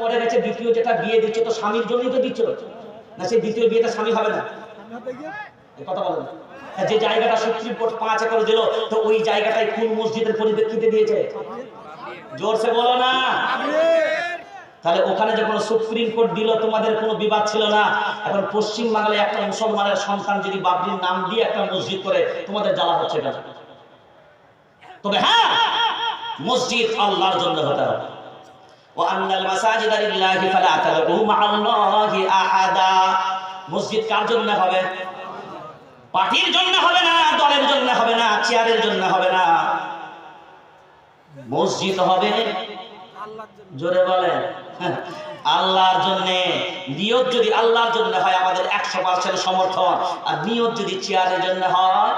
মরে গেছে, দ্বিতীয় যেটা বিয়ে দিচ্ছ তো স্বামীর জন্যই তো দিচ্ছ না, সেই দ্বিতীয় বিয়েটা স্বামী হবে না? কথা বলেন। যে জায়গাটা সুপ্রিম কোর্ট 5 একর দিল, তো ওই জায়গাটাই কোন মসজিদের পরিপ্রেক্ষিতে দিয়েছে? জোরসে বলো না। তাহলে ওখানে যখন সুপ্রিম কোর্ট দিল তোমাদের কোনো বিবাদ ছিল না। এখন পশ্চিম বাংলায় একটা মুসলমানের সন্তান যদি বাবরির নাম দিয়ে একটা মসজিদ করে, তোমাদের জ্বালা হচ্ছে কেন? তবে হ্যাঁ, মসজিদ আল্লাহর জন্য হতে হবে। মসজিদ কার জন্য হবে? পার্টির জন্য হবে না, দলের জন্য হবে না, চেয়ারের জন্য হবে না। মসজিদ হবে জোরে বলেন আল্লাহর জন্য। নিয়ত যদি আল্লাহর জন্য হয় আমাদের 100% সমর্থন, আর নিয়ত যদি চেয়ারের জন্য হয়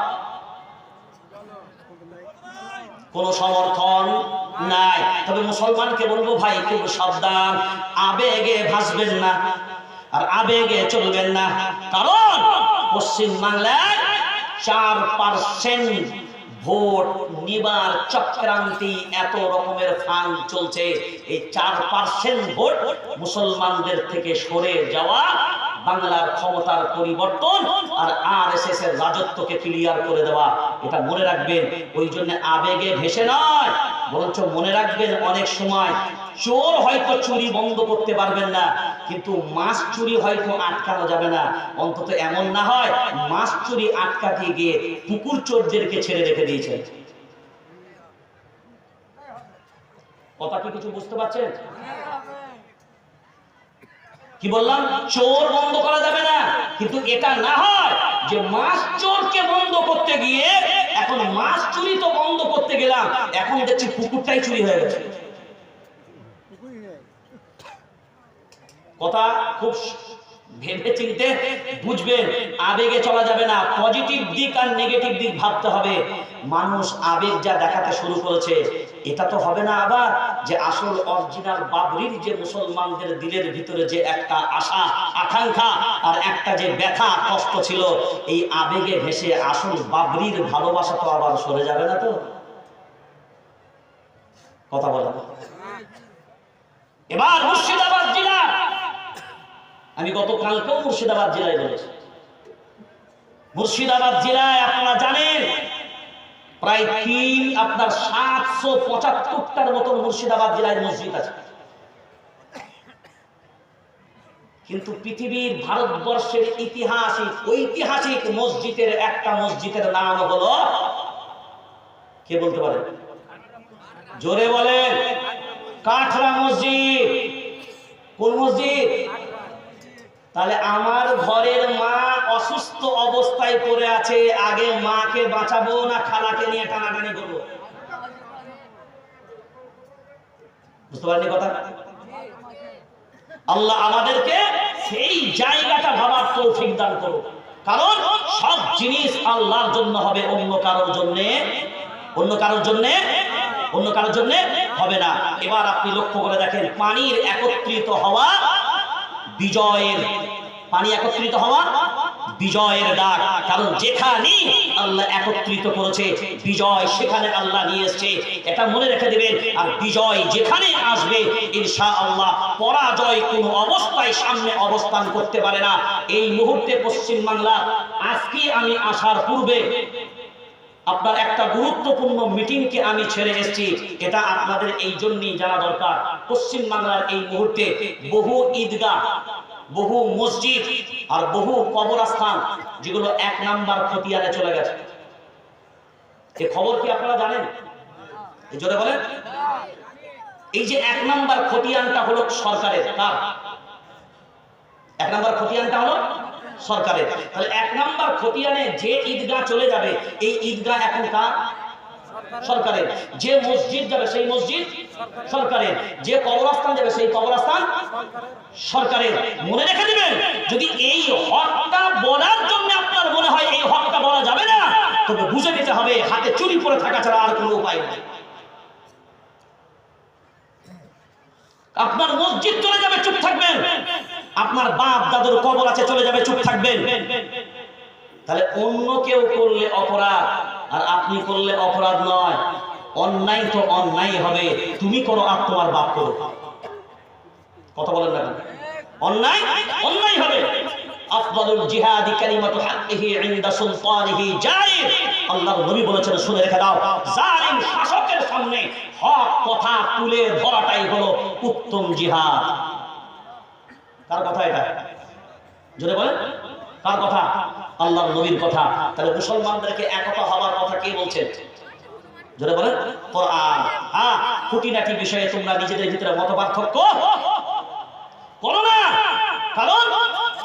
কোনো সমর্থন নাই। তবে মুসলমানকে বলবো ভাই খুব সাবধান, আবেগে ভাসবেন না আর আবেগে চলবেন না। কারণ পশ্চিম বাংলায় 4% ভোট নিবার চক্রান্তি, এত রকমের ফান্ড চলছে। এই 4% ভোট মুসলমানদের থেকে সরে যাওয়া, বাংলার ক্ষমতার পরিবর্তন আর আরএসএস এর রাজত্বকে ক্লিয়ার করে দেওয়া, এটা মনে রাখবেন। ওই জন্য আবেগে ভেসে নয়, বরঞ্চ মনে রাখবেন অনেক সময় চোর হয়তো চুরি বন্ধ করতে পারবেন না, কিন্তু মাছ চুরি হয়তো আটকানো যাবে না। অন্তত এমন না হয় মাছ চুরি আটকাতে গিয়ে পুকুর চোরদেরকে ছেড়ে রেখে দিয়েছেন। কথা কি কিছু বুঝতে পারছেন? কি বললাম? চোর বন্ধ করা যাবে না, কিন্তু এটা না হয় যে মাছ চোরকে বন্ধ করতে গিয়ে এখন মাছ চুরি তো বন্ধ করতে গেলাম, এখন দেখছি পুকুরটাই চুরি হয়ে গেছে। কথা খুব ভেবে চিন্তে বুঝবেন, আবেগে চলা যাবে না। পজিটিভ দিক আর নেগেটিভ দিক ভাবতে হবে। মানুষ আবেগ যা দেখাতে শুরু করেছে, এটা তো হবে না আবার যে আসল অরিজিনাল বাবরির যে মুসলমানদের দিলের ভিতরে যে একটা আশা আকাঙ্ক্ষা আর একটা যে ব্যথা কষ্ট ছিল, এই আবেগে ভেসে আসল বাবরির ভালোবাসা তো আবার সরে যাবে না তো? কথা বলা। এবার মুর্শিদাবাদ জেলা, আমি গতকালকেও মুর্শিদাবাদ জেলায় বলেছি। মুর্শিদাবাদ জেলায় আপনারা জানেন প্রায় 775টার মতো মুর্শিদাবাদ জেলায় মসজিদ আছে। কিন্তু পৃথিবীর ভারতবর্ষের ঐতিহাসিক মসজিদের একটা মসজিদের নাম হলো, কে বলতে পারেন? জোরে বলেন। কাঠরা মসজিদ। কোন মসজিদ? তাহলে আমার ঘরের মা অসুস্থ অবস্থায় পড়ে আছে, আগে মাকে বাঁচাবো না খালাকে নিয়ে টানাটানি করবো? বুঝতে পারেননি কথা? আল্লাহ আমাদেরকে সেই জায়গাটা ভাবার তৌফিক দান করুন। কারণ সব জিনিস আল্লাহর জন্য হবে, অন্য কারোর জন্য হবে না। এবার আপনি লক্ষ্য করে দেখেন, পানির একত্রিত হওয়া বিজয়ের ডাক। কারণ যেখানে আল্লাহ একত্রিত করেছে বিজয়, সেখানে আল্লাহ নিয়ে এসেছে, এটা মনে রেখে দিবেন। আর বিজয় যেখানে আসবে ইনশাআল্লাহ পরাজয় কোনো অবস্থায় সামনে অবস্থান করতে পারে না। এই মুহূর্তে পশ্চিম বাংলা, আজকে আমি আসার পূর্বে আপনার একটা গুরুত্বপূর্ণ মিটিংকে আমি ছেড়ে এসেছি। এটা আপনাদের এই জন্যই জানা দরকার। পশ্চিম বাংলার এই মুহূর্তে বহু ঈদগাহ, বহু মসজিদ আর বহু কবরস্থান যেগুলো 1 নাম্বার খতিয়ানে চলে গেছে। এই খবর কি আপনারা জানেন? এই জোরে বলেন। এই যে 1 নাম্বার খতিয়ানটা হলো সরকারের। কার? 1 নাম্বার খতিয়ানটা হলো সরকারের। তাহলে 1 নাম্বার খতিয়ানে যে ঈদগাহ চলে যাবে, এই ঈদগাহ এখন কার? সরকারের। যে মসজিদ যাবে সেই মসজিদ সরকারের। যে কবরস্থান যাবে সেই কবরস্থান সরকারের। মনে রেখে দিবেন, যদি এই হকটা বলার জন্য আপনার মনে হয় এই হকটা বলা যাবে না, তবে বুঝে নিতে হবে হাতে চুরি পড়ে থাকা ছাড়া আর কোনো উপায় নেই। আপনার মসজিদ চলে যাবে, চুপ থাকবেন। আপনার বাপ দাদুর কবর আছে, চলে যাবে, চুপ থাকবেন। তাহলে অন্য কেউ করলে অপরাধ আর আপনি করলে অপরাধ নয়। অন্যায় তো অন্যায় হবে, তুমি করো আর তোমার বাপ করো। কথা বলেন না, অন্যায় অন্যায় হবে। আফদালুল জিহাদি কালিমাতু হাক্কিহি ইনদা সুলতানিহি জারির, আল্লাহর নবী বলেছেন শুনে রেখে দাও, জালিম শাসকের সামনে হক কথা তুলে ধরাটাই হলো উত্তম জিহাদ। কার কথা এটা? জোরে বলেন, কার কথা? আল্লাহর নবীর কথা। তাহলে মুসলমানদেরকে একতা হওয়ার কথা কে বলছেন? জোরে বলেন, কোরআন। হ্যাঁ, খুঁটিনাটি বিষয়ে তোমরা নিজেদের ভিতরে মতপার্থক্য করো না, কারণ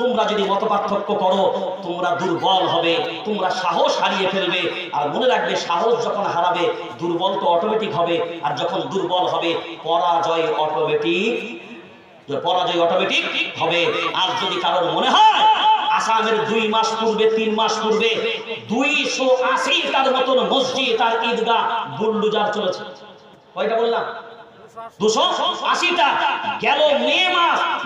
তোমরা যদি মতপার্থক্য করো তোমরা দুর্বল হবে, তোমরা সাহস হারিয়ে ফেলবে। আর মনে রাখবে, সাহস যখন হারাবে দুর্বল তো অটোমেটিক হবে, আর যখন দুর্বল হবে পরাজয় অটোমেটিক হবে। আর যদি কারোর মনে হয় আসামের 2 মাস পূর্বে 3 মাস পূর্বে 280টার মতন মসজিদ আর ঈদগাহ বুলডোজার চলেছে, কয়টা বললাম? 280টা। গেল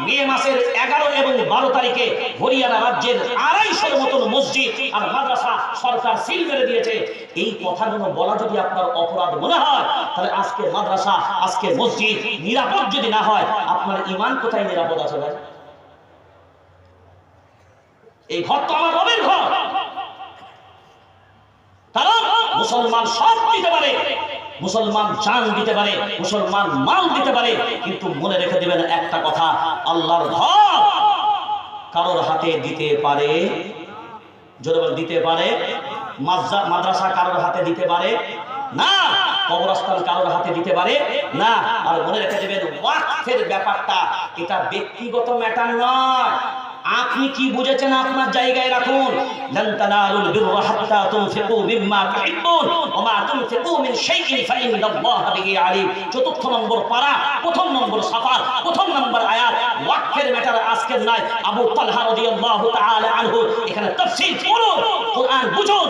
মে মাসের 11 এবং 12 তারিখে হরিয়ানা রাজ্যের 250 মতন মসজিদ আর মাদ্রাসা সরকার সিল মেরে দিয়েছে। এই কথাগুলো বলা যদি আপনার অপরাধ মনে হয়, তাহলে আজকে মাদ্রাসা, আজকে মসজিদ নিরাপদ যদি না হয়, আপনার ঈমান কোথায় নিরাপদ আছে ভাই? এই ঘর তো আমার রবের ঘর। কারণ মুসলমান সব দিতে পারে, মুসলমান জান দিতে পারে, মুসলমান মাল দিতে পারে, কিন্তু মনে রেখে দিবেন একটা কথা, আল্লাহর ঘর কারোর হাতে দিতে পারে, জোরে বল, দিতে পারে। মাদ্রাসা কারোর হাতে দিতে পারে না, কবরস্থান কারোর হাতে দিতে পারে না। আর মনে রেখে দিবেন, ওয়াকফের ব্যাপারটা এটা ব্যক্তিগত ম্যাটার নয়। আপনি কি বুঝেছেন আপনার জায়গায় রাখুন। লান তানালুল বিররা হাত্তা তুনফিকু মিম্মা তুহিব্বুন ওয়া মা তুনফিকু মিন শাইইন ফাইন্নাল্লাহা বিহি আলিম। ৪র্থ নম্বর পারা, ১ম নম্বর সাফার, ১ম নম্বর আয়াত। ওয়াকফের ম্যাটার আজকের নয়। আবু তালহা রাদিয়াল্লাহু তাআলা আনহু এখানে তাফসীর পড়ুন, কোরআন বুঝুন।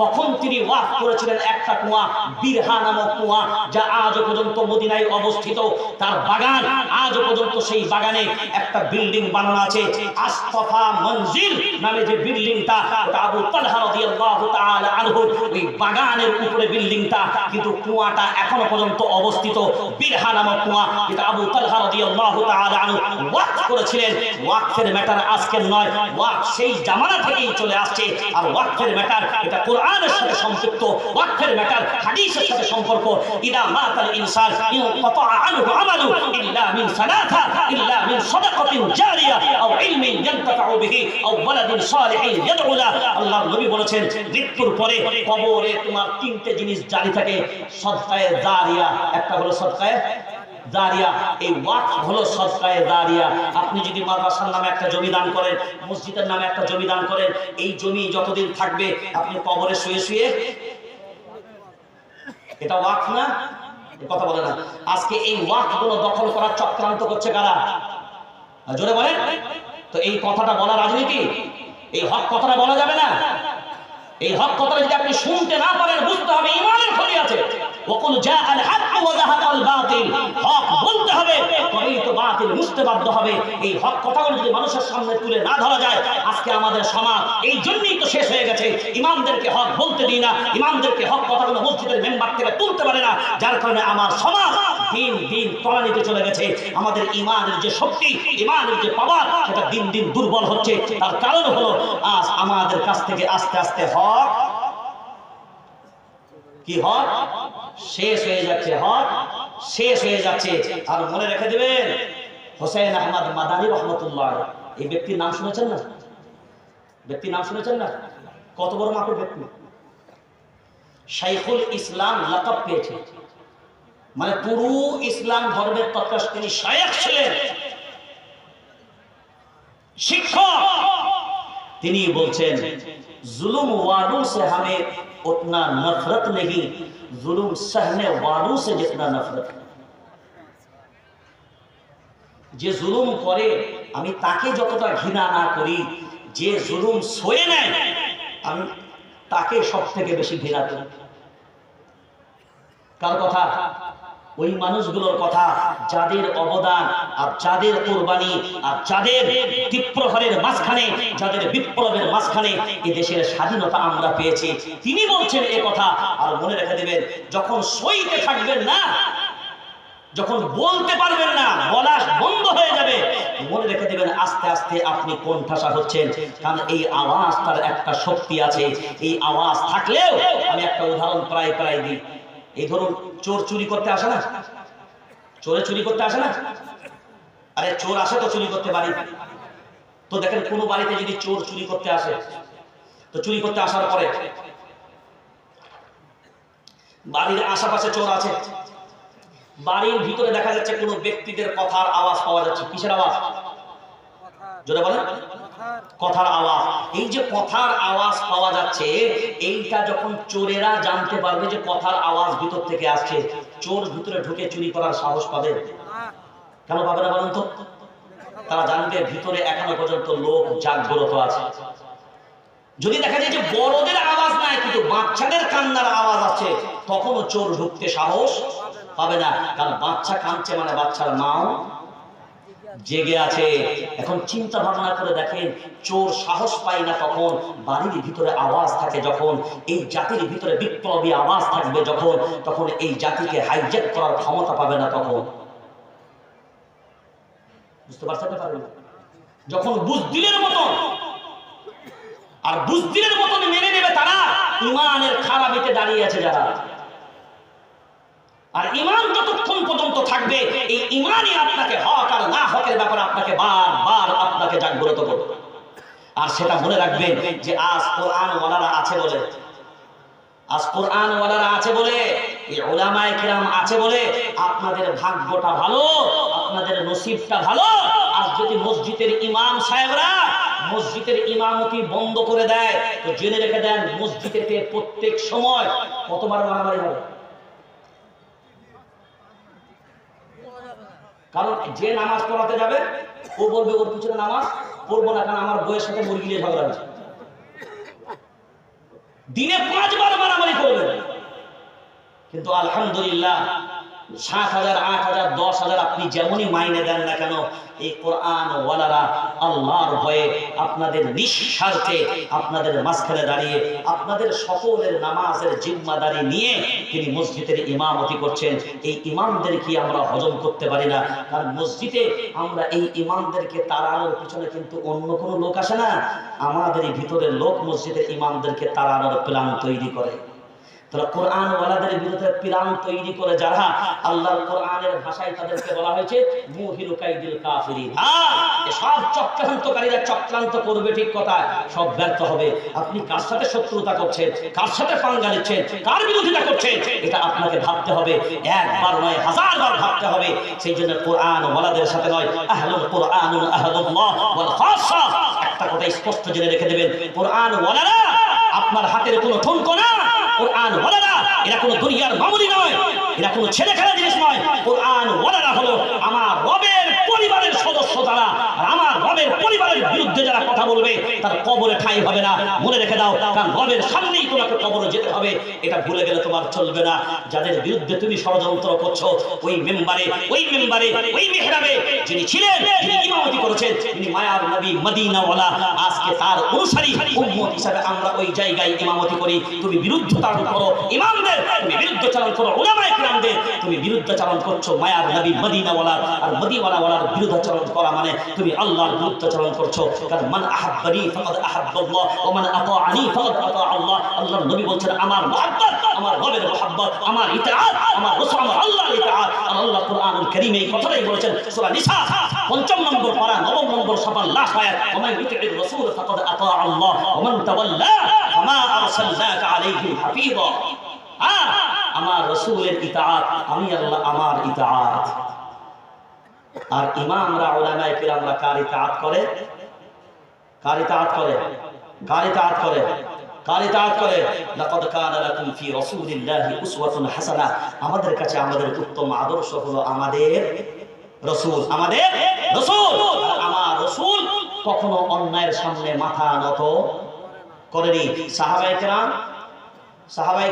তখন তিনি ওয়াকফ করেছিলেন একটা কুয়া, বিরহা নামক কুয়া, যা আজ পর্যন্ত মদিনায় অবস্থিত। তার বাগান আজ পর্যন্ত, সেই বাগানে একটা বিল্ডিং বানানো আছে, আস্তফা মঞ্জিল নামে যে বিল্ডিংটা, ওটা আবু তালহা রাদিয়াল্লাহু তাআলা আনহু ওই বাগানের উপরে বিল্ডিংটা, কিন্তু কুয়াটা এখনো পর্যন্ত অবস্থিত। বিরহা নামক কুয়া, এটা আবু তালহা রাদিয়াল্লাহু তাআলা আনহু ওয়াকফ করেছিলেন। ওয়াকফের ম্যাটার আজকের নয়, ওয়াকফ সেই জামানা থেকেই চলে আসছে। আর ওয়াকফের ম্যাটার এটা কোরআনের সাথে সম্পৃক্ত, ওয়াকফের ম্যাটার হাদিসের সাথে সম্পর্ক। ইদা মাতাল ইনসান ইনকাতা আনহু আমালু ইল্লা মিন সালাসা, ইল্লা মিন সাদাকাতিন জারিয়া আও ইলমিন ইয়ানতাফাউ বিহি আও ওয়ালাদিন সালিহিন ইয়াদউ লা। আল্লাহর নবী বলেছেন, মৃত্যুর পরে কবরে তোমার 3টে জিনিস জারি থাকে, সদকায়ে জারিয়া। একটা হলো সদকায়ে জারিয়া, এই ওয়াকফ হলো সদকায়ে জারিয়া। আপনি যদি মাদ্রাসার নামে একটা জমি দান করেন, মসজিদের নামে একটা জমি দান করেন, এই জমি যতদিন থাকবে আপনি কবরে শুয়ে শুয়ে, এটা ওয়াকফ না? কথা বলে না। আজকে এই ওয়াকফ গুলো দখল করার চক্রান্ত করছে কারা? জোরে বলেন তো। এই কথাটা বলা রাজনীতি? এই হক কথাটা বলা যাবে না। এই হক কথাটা যদি আপনি শুনতে না পারেন, বুঝতে হবে ঈমানের ক্ষতি আছে। ওয়াকুল জাআল হক ওয়া যাহাকাল বাতিল, হক বলতে হবে, তবেই তো বাতিল মুছতে বাধ্য হবে। এই হক কথাগুলো যদি মানুষের সামনে তুলে না ধরা যায়, আজকে আমাদের সমাজ এই জন্যই তো শেষ হয়ে গেছে। ইমামদেরকে হক বলতে দিই না, ইমামদেরকে হক কথাগুলো মসজিদের মেম্বার থেকে তুলতে পারে না, যার কারণে আমার সমাজ দিন দিন তলানিতে চলে গেছে। আমাদের ইমানের যে শক্তি, ইমানের যে পাওয়ার, সেটা দিন দিন দুর্বল হচ্ছে। তার কারণ হলো আজ আমাদের কাছ থেকে আস্তে আস্তে হক কি হক শেষ হয়ে যাচ্ছে, হক শেষ হয়ে যাচ্ছে। আর মনে রেখে দেবেন, হোসেন আহমদ মাদানী রহমতুল্লাহ, এই ব্যক্তির নাম শুনেছেন না? ব্যক্তির নাম শুনেছেন না? কত বড় মাপের ব্যক্তি, শাইখুল ইসলাম লাকাব পেয়েছে। মানে পুরো ইসলাম ধর্মের তৎকাল তিনি শায়েখ ছিলেন, শিক্ষক। তিনি বলছেন, जुल्म वालों से हमें उतना नफरत नहीं, जुल्म सहने वालों से जितना नफरत। যে জুলুম করে আমি তাকে যতটা ঘৃণা না করি, যে জুলুম সয়ে নেয় আমি তাকে সব থেকে বেশি ঘৃণা করি। কার কথা? ওই মানুষগুলোর কথা যাদের অবদান আর যাদের কুরবানি আর যাদের তীব্রহরের মাঝখানে, যাদের বিপ্লবের মাঝখানে এই দেশের স্বাধীনতা আমরা পেয়েছি। তিনি বলছেন এ কথা। আর মনে রেখে দেবেন, যখন সইতে থাকবেন না, যখন বলতে পারবেন না, বলা বন্ধ হয়ে যাবে, আস্তে আপনি কোণঠাসা হচ্ছেন, কারণ এই আওয়াজটার একটা শক্তি আছে। এই আওয়াজ থাকলেও আমি একটা উদাহরণ প্রায় দিই। এই ধরুন চোর চুরি করতে আসে না, চোরে চুরি করতে আসে না, আরে চোর আসে তো চুরি করতে বাড়ি। তো দেখেন কোন বাড়িতে যদি চোর চুরি করতে আসে, তো চুরি করতে আসার পরে বাড়ির আশেপাশে চোর আছে, বাড়ির ভিতরে দেখা যাচ্ছে কোনো ব্যক্তিদের কথার আওয়াজ পাওয়া যাচ্ছে। কিসের আওয়াজ? জোরে বলেন। কথার আওয়াজ। এই যে কথার আওয়াজ পাওয়া যাচ্ছে, এইটা যখন চোরেরা জানতে পারবে যে কথার আওয়াজ ভিতর থেকে আসছে, চোর ভিতরে ঢুকে চুরি করার সাহস পাবে? কেন পাবে না বলেন তো? তারা জানবে ভিতরে এখনো পর্যন্ত লোক জাগ্রত আছে। যদি দেখা যায় যে বড়দের আওয়াজ নাই কিন্তু বাচ্চাদের কান্নার আওয়াজ আছে, তখনও চোর ঢুকতে সাহস পাবে না, কারণ বাচ্চা কাঁদছে মানে বাচ্চার মাও জেগে আছে। এখন চিন্তা ভাবনা করে দেখেন, চোর সাহস পায় না তখন বাড়ির ভিতরে আওয়াজ থাকে যখন, এই জাতির ভিতরে বিপ্লবী আওয়াজ থাকবে যখন, তখন এই জাতিকে হাইজ্যাক করার ক্ষমতা পাবে না তখন। বুঝতে পারছেন? যখন বুজদিলের মতন, আর বুজদিলের মতন মেনে নেবে তারা ইমানের খারাপিতে দাঁড়িয়ে আছে যারা। আর ইমান যতক্ষণ পর্যন্ত থাকবে, এই ইমানই আপনাকে হক আর না হকের ব্যাপারে আপনাকে বারবার আপনাকে জাগ্রত করবে। আর সেটা মনে রাখবেন যে আজ কোরআন ওয়ালারা আছে বলে, আজ কোরআন ওয়ালারা আছে বলে, এই উলামায়ে কিরাম আছে বলে আপনাদের ভাগ্যটা ভালো, আপনাদের নসিবটা ভালো। আজ যদি মসজিদের ইমাম সাহেবরা মসজিদের ইমামতি বন্ধ করে দেয়, তো জেনে রেখে দেন মসজিদেতে প্রত্যেক সময় কতবার মারামারি হবে। কারণ যে নামাজ পড়াতে যাবে ও বলবে ওর পিছনে নামাজ পড়বো না, কারণ আমার বইয়ের সাথে মুরগি নিয়ে ঝগড়া হচ্ছে। দিনে 5 বার মারামারি করবে। কিন্তু আলহামদুলিল্লাহ 7,000, 8,000, 10,000 আপনি যেমনই মাইনে দেন না কেন, এই কোরআন ওয়ালারা আল্লাহর ভয়ে আপনাদের নিঃস্বার্থে আপনাদের মাঝখানে দাঁড়িয়ে আপনাদের সকলের নামাজের জিম্মাদারি নিয়ে তিনি মসজিদের ইমামতি করছেন। এই ইমামদের কি আমরা হজম করতে পারি না? কারণ মসজিদে আমরা এই ইমামদেরকে তাড়ানোর পিছনে কিন্তু অন্য কোনো লোক আসে না, আমাদের ভিতরের লোক মসজিদের ইমামদেরকে তাড়ানোর প্ল্যান তৈরি করে। তারা কোরআন ওয়ালাদের বিরুদ্ধে প্ল্যান তৈরি করে যারা, আল্লাহর কোরআনের ভাষায় তাদেরকে বলা হয়েছে মুহিলু কাইদিল কাফিরিন। সব চক্রান্তকারীরা চক্রান্ত করবে, ঠিক কথা, সব ব্যর্থ হবে। আপনি কার সাথে শত্রুতা করছেন, কার সাথে পাঙ্গা নিচ্ছেন, কার বিরোধিতা করছেন, এটা আপনাকে ভাবতে হবে, একবার নয় 1000 বার ভাবতে হবে। সেই জন্য কোরআন ওয়ালাদের সাথে নয়, আহলুল কোরআনুল আহাদুল্লাহ ওয়াল খাসা। একটা কথা স্পষ্ট জেনে রেখে দেবেন, কোরআন ওয়ালারা আপনার হাতের কোনো ঠুনকো না। কোরআন ওয়ালারা এরা কোনো দুনিয়ার মামুলি নয়, এরা কোনো ছেলে খেলা জিনিস নয়। কোরআন ওয়ালারা হলো আমার রবের পরিবারের সদস্য যারা, আর আমার রবের পরিবারের বিরুদ্ধে যারা কথা বলবে তার কবরে ঠাঁই হবে না। মনে রেখে দাও, কারণ রবের সামনেই তোমাকে কবরে যেতে হবে, এটা ভুলে গেলে তোমার চলবে না। যাদের বিরুদ্ধে তুমি ষড়যন্ত্র করছো, ওই মেম্বারে ওই মেহরাবে যিনি ছিলেন, যিনি ইমামতি করেছেন, যিনি মায়ার নবী মদিনাওয়ালা, আজকে তার অনুসারী উম্মত হিসেবে আমরা ওই জায়গায় ইমামতি করি। তুমি বিরুদ্ধচারণ করো ইমামদের, তুমি বিরুদ্ধচারণ করো উলামায়ে কিরামদের, তুমি বিরুদ্ধচারণ করছো মায়ার নবী মদিনাওয়ালা। আর মদিনাওয়ালার বিরুদ্ধচারণ করা মানে তুমি আল্লাহর বিরুদ্ধচারণ করছো। কারণ মান আহাব্বানি ফাকাদ আহাব্বাল্লাহ ওয়া মান আতাআনি ফাকাদ আতা আল্লাহ। আল্লাহর নবী বলেন আমার মুহাব্বত, আমার রবের মুহাব্বত, আমার ইতাআত, আমার রাসূল, আমার আল্লাহর ইতাআত। আর আল্লাহ কুরআনুল কারীমে এই কথাটাই বলেছেন সূরা নিসা ৫ম নম্বর পারা ৯ম নম্বর সফা লাস্ট আয়াত, ওয়া মান ইউতি'র রাসূল ফাকাদ আতা আল্লাহ ওয়া মান তাওয়াল্লা ফামা আরসালনাকা আলাইহিম হাফিযা। আমার রাসূলের ইতাআত, আমি আল্লাহ আমার ইতাআত। আর ইমামরা উলামায়ে কিরামরা কার ইতাআত করে? কার ইতাআত করে? কার ইতাআত করে? কার ইতাআত করে? লাকাদ কানা লাকুম ফি রাসূলিল্লাহি উসওয়াতুন হাসানাহ। আমাদের কাছে আমাদের উত্তম আদর্শ হলো আমাদের রাসূল, আমাদের রাসূল। আমার রাসূল কখনো অন্যায়ের সামনে মাথা নত করেনি। সাহাবায়ে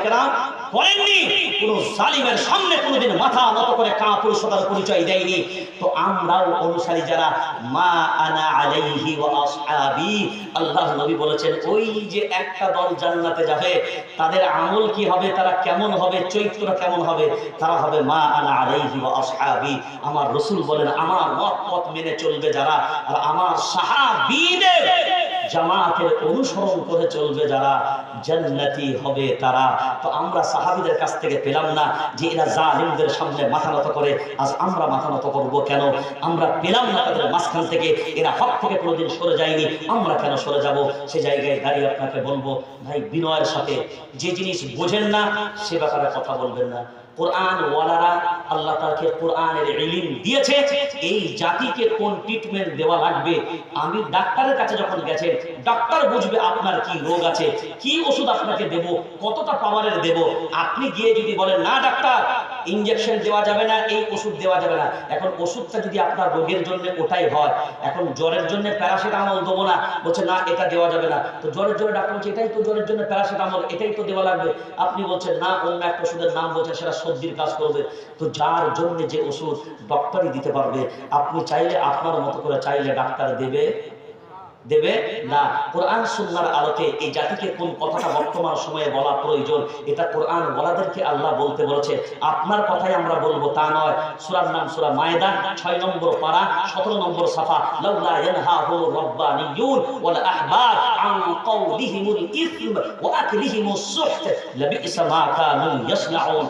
কেরাম করেননি, কোন জালিমের সামনে কোনোদিন মাথা নত করে কাপুরুষতার পরিচয় দেয়নি। তো আমরাও অনুসারী যারা, মা আনা আলাইহি ওয়া আসহাবি, আল্লাহর নবী বলেছেন ওই যে একটা দল জান্নাতে যাবে, তাদের আমল কি হবে, তারা কেমন হবে, চরিত্র কেমন হবে, তারা হবে মা আনা আলাইহি ওয়া আসহাবি। আমার রাসূল বলেন আমার মত মেনে চলবে যারা, আর আমার সাহাবীদের জামাতের অনুসরণ করে চলবে যারা, জান্নাতি হবে তারা। তো আমরা সাহাবীদের কাছ থেকে পেলাম না যে এরা জালিমদের সামনে মাথা নত করে, আজ আমরা মাথা নত করব কেন? আমরা পেলাম না তাদের মাঝখান থেকে, এরা হক থেকে কোনোদিন সরে যায়নি, আমরা কেন সরে যাব? সে জায়গায় দাঁড়িয়ে আপনাকে বলবো ভাই, বিনয়ের সাথে যে জিনিস বোঝেন না সে ব্যাপারে কথা বলবেন না। কোরআন ওয়ালারা, আল্লাহ তাকে কোরআনের ইলম দিয়েছে, এই জাতিকে কোন ট্রিটমেন্ট দেওয়া লাগবে। আমি ডাক্তারের কাছে যখন গেছেন, ডাক্তার বুঝবে আপনার কি রোগ আছে, কি ওষুধ আপনাকে দেব, কতটা পাওয়ারের দেব। আপনি গিয়ে যদি বলেন না ডাক্তার ইনজেকশন দেওয়া যাবে না, এই ওষুধ দেওয়া যাবে না, এখন ওষুধটা যদি আপনার রোগের জন্য ওটাই হয়, এখন জ্বরের জন্য প্যারাসিটামল দেবো না, বলছে না এটা দেওয়া যাবে না, তো জ্বরের জন্য ডাক্তার বলছে এটাই তো জ্বরের জন্য প্যারাসিটামল, এটাই তো দেওয়া লাগবে। আপনি বলছেন না অন্য একটা ওষুধের নাম বলছেন, সেটা সর্দির কাজ করবে। তো যার জন্য যে ওষুধ ডক্টরই দিতে পারবে, আপনি চাইলে আপনার মতো করে চাইলে ডাক্তার দেবে না। কোরআন সুন্নাহর আলোকে এই জাতিকে কোন কথাটা বর্তমান সময়ে বলা প্রয়োজন, এটা কোরআন ওয়ালাদেরকে আল্লাহ বলতে বলেছে। আপনার কথাই আমরা বলবো তা নয়। সূরার নাম সূরা মায়েদা, 6 নম্বর পারা, 17 নম্বর সাফা। লাউলা ইয়ানহাহুর রাব্বানিয়ুন ওয়াল আহবার আন কাওলিহিমুল ইসম ওয়া আকলিহিমুস সুহত লাবিসা মা কানু ইয়াসনাউন।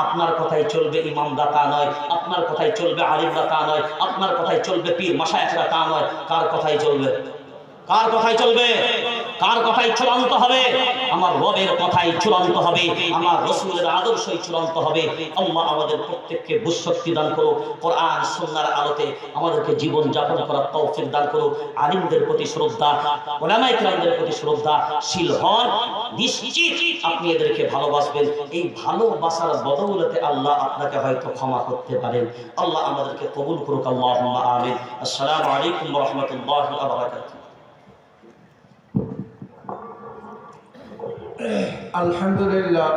আপনার কথাই চলবে ইমামরা তা নয়, আপনার কথাই চলবে আলিমরা তা নয়, আপনার কথাই চলবে পীর মাশায়েখরা তা নয়। কার কথাই চলবে? কার কথাই চলবে? কার কথাই চূড়ান্ত হবে? আমার রবের কথাই চূড়ান্ত হবে, আমার রাসূলের আদর্শই চূড়ান্ত হবে। আল্লাহ আমাদের প্রত্যেককে বুঝশক্তি দান করুক, কোরআন সুন্নাহর আলোতে আমাদেরকে জীবন যাপন করার তৌফিক দান করুক। আলিমদের প্রতি শ্রদ্ধা, উলামায়ে কেরামদের প্রতি শ্রদ্ধাশীল হন, নিশ্চিত আপনি এদেরকে ভালোবাসবেন। এই ভালোবাসার বদৌলতে আল্লাহ আপনাকে হয়তো ক্ষমা করতে পারেন। আল্লাহ আমাদেরকে কবুল করুক, আল্লাহুম্মা আমিন। আসসালামু আলাইকুম ওয়া রাহমাতুল্লাহি ওয়া বারাকাতুহু। আলহামদুলিল্লাহ।